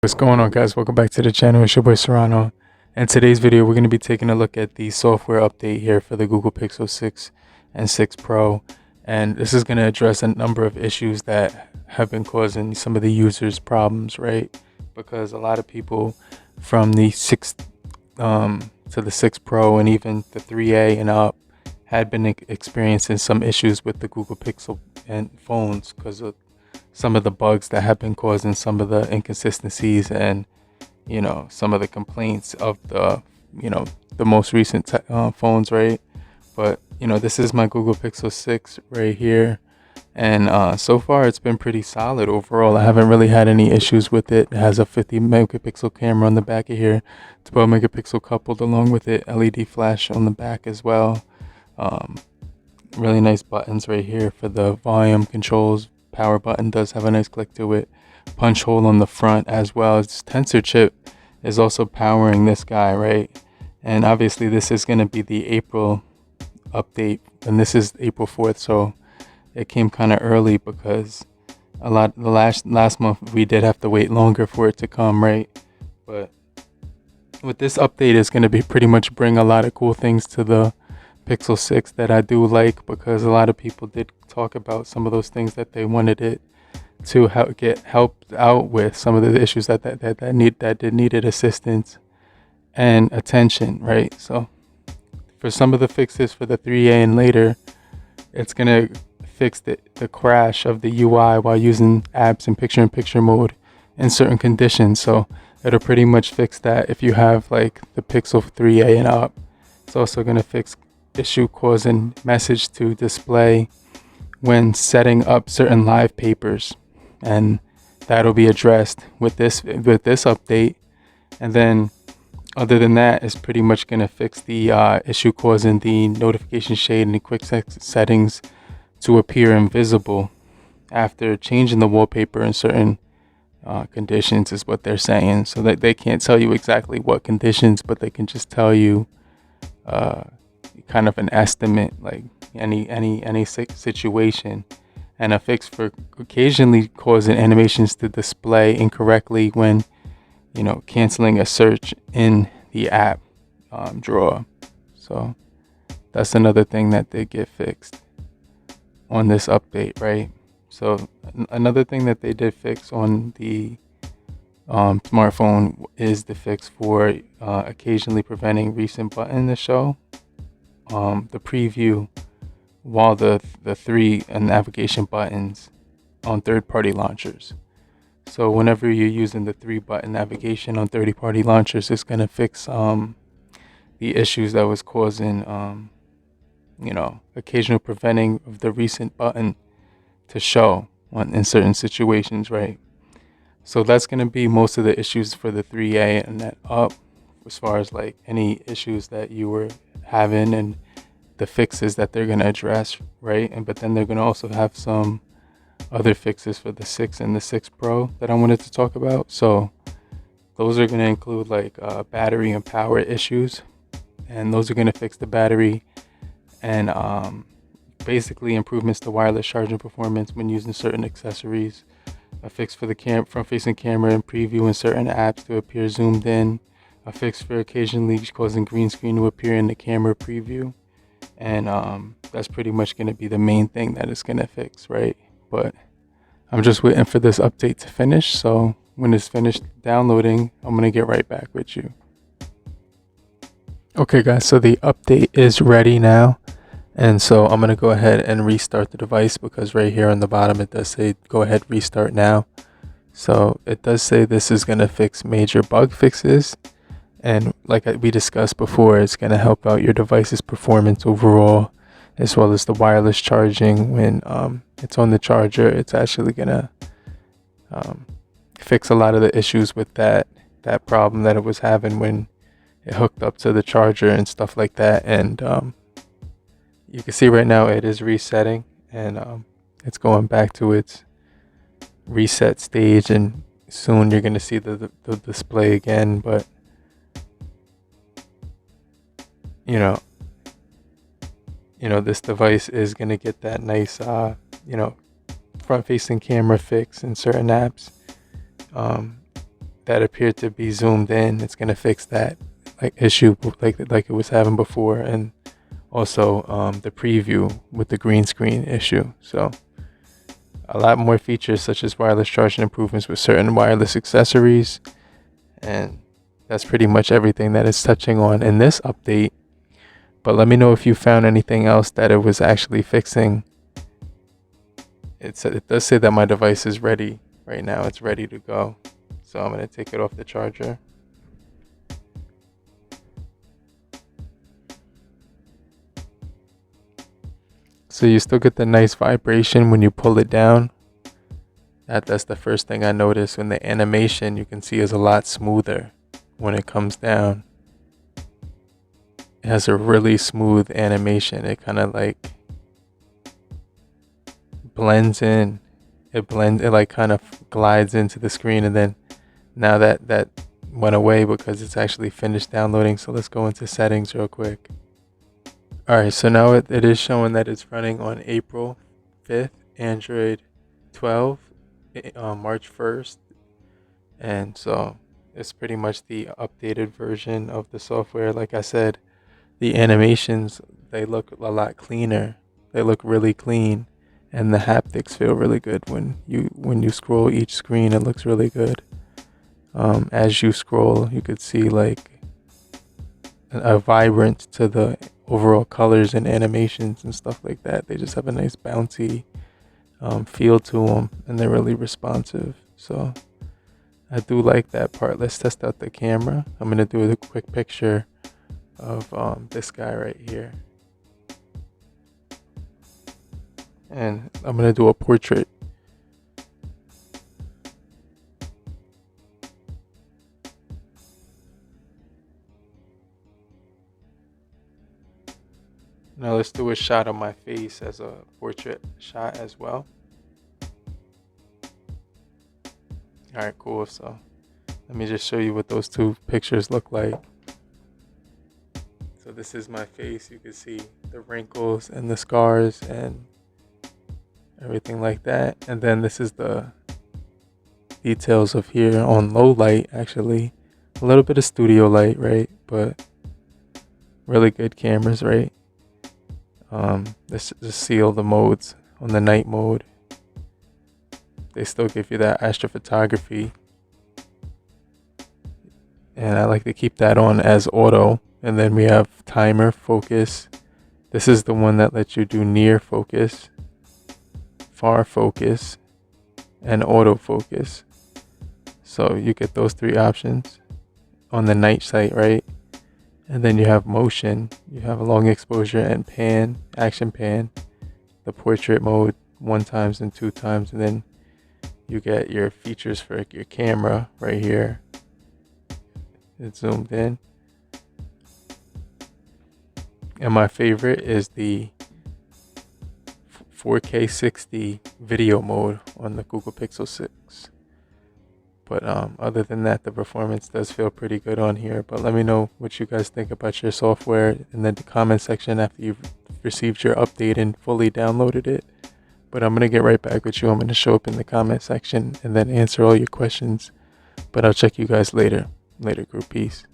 What's going on, guys? Welcome back to the channel. It's your boy Serrano. And today's video we're going to be taking a look at the software update here for the Google Pixel 6 and 6 Pro, and this is going to address a number of issues that have been causing some of the users problems, right? Because a lot of people from the 6 to the 6 Pro and even the 3A and up had been experiencing some issues with the Google Pixel and phones because of some of the bugs that have been causing some of the inconsistencies and some of the complaints of the most recent phones, right? But this is my Google Pixel 6 right here, and so far it's been pretty solid overall. I haven't really had any issues with it. It has a 50 megapixel camera on the back of here, 12 megapixel coupled along with it, LED flash on the back as well. Really nice buttons right here for the volume controls. Power button does have a nice click to it. Punch hole on the front as well. This Tensor chip is also powering this guy, right? And obviously this is going to be the April update, and this is April 4th, so it came kind of early because the last month we did have to wait longer for it to come, right? But with this update, it's going to be pretty much bring a lot of cool things to the Pixel 6 that I do like, because a lot of people did talk about some of those things that they wanted it to get helped out with, some of the issues that needed assistance and attention, right? So for some of the fixes for the 3A and later, it's gonna fix the crash of the UI while using apps in picture-in-picture mode in certain conditions. So it'll pretty much fix that if you have like the Pixel 3A and up. It's also gonna fix issue causing message to display when setting up certain live papers, and that'll be addressed with this update. And then other than that, it's pretty much going to fix the issue causing the notification shade and the quick settings to appear invisible after changing the wallpaper in certain conditions, is what they're saying. So that they can't tell you exactly what conditions, but they can just tell you kind of an estimate, like any situation, and a fix for occasionally causing animations to display incorrectly when canceling a search in the app drawer. So that's another thing that they get fixed on this update, right? So another thing that they did fix on the smartphone is the fix for occasionally preventing recent button to show the preview while the three navigation buttons on third-party launchers. So whenever you're using the 3-button navigation on third-party launchers, it's going to fix the issues that was causing occasional preventing of the recent button to show in certain situations, right? So that's going to be most of the issues for the 3A and that up, as far as like any issues that you were having and the fixes that they're going to address, right? But then they're going to also have some other fixes for the 6 and the 6 Pro that I wanted to talk about. So those are going to include like battery and power issues, and those are going to fix the battery and basically improvements to wireless charging performance when using certain accessories. A fix for the front-facing camera and preview in certain apps to appear zoomed in. A fix for occasionally causing green screen to appear in the camera preview. And that's pretty much going to be the main thing that it's going to fix, right? But I'm just waiting for this update to finish. So when it's finished downloading, I'm going to get right back with you. Okay, guys, so the update is ready now. And so I'm going to go ahead and restart the device, because right here on the bottom it does say go ahead, restart now. So it does say this is going to fix major bug fixes. And like we discussed before, it's going to help out your device's performance overall, as well as the wireless charging. When it's on the charger, it's actually going to fix a lot of the issues with that problem that it was having when it hooked up to the charger and stuff like that. And you can see right now it is resetting, and it's going back to its reset stage, and soon you're going to see the display again. But this device is going to get that nice front-facing camera fix in certain apps. that appeared to be zoomed in. It's gonna fix that like issue like it was having before, and also the preview with the green screen issue. So a lot more features such as wireless charging improvements with certain wireless accessories, and that's pretty much everything that it's touching on in this update. But let me know if you found anything else that it was actually fixing. It does say that my device is ready right now. It's ready to go. So I'm going to take it off the charger. So you still get the nice vibration when you pull it down. That's the first thing I noticed. When the animation you can see is a lot smoother when it comes down. It has a really smooth animation. It kind of like blends in. It like kind of glides into the screen, and then now that went away because it's actually finished downloading. So let's go into settings real quick. Alright, so now it is showing that it's running on April 5th, Android 12, March 1st. And so it's pretty much the updated version of the software. Like I said, the animations, they look a lot cleaner. They look really clean, and the haptics feel really good when you scroll each screen. It looks really good. As you scroll, you could see like a vibrance to the overall colors and animations and stuff like that. They just have a nice bouncy feel to them, and they're really responsive. So I do like that part. Let's test out the camera. I'm gonna do a quick picture of this guy right here, and I'm gonna do a portrait. Now let's do a shot of my face as a portrait shot as well. Alright, cool. So let me just show you what those two pictures look like. So this is my face. You can see the wrinkles and the scars and everything like that. And then this is the details of here on low light, actually. A little bit of studio light, right? But really good cameras, right? Let's just see all the modes. On the night mode, they still give you that astrophotography, and I like to keep that on as auto. And then we have timer focus. This is the one that lets you do near focus, far focus, and autofocus. So you get those three options on the night site, right? And then you have motion. You have a long exposure and pan, action pan, the portrait mode 1 times and 2 times, and then you get your features for your camera right here. It's zoomed in. And my favorite is the 4K 60 video mode on the Google Pixel 6. But other than that, the performance does feel pretty good on here. But let me know what you guys think about your software in the comment section after you've received your update and fully downloaded it. But I'm going to get right back with you. I'm going to show up in the comment section and then answer all your questions. But I'll check you guys later. Later, group. Peace.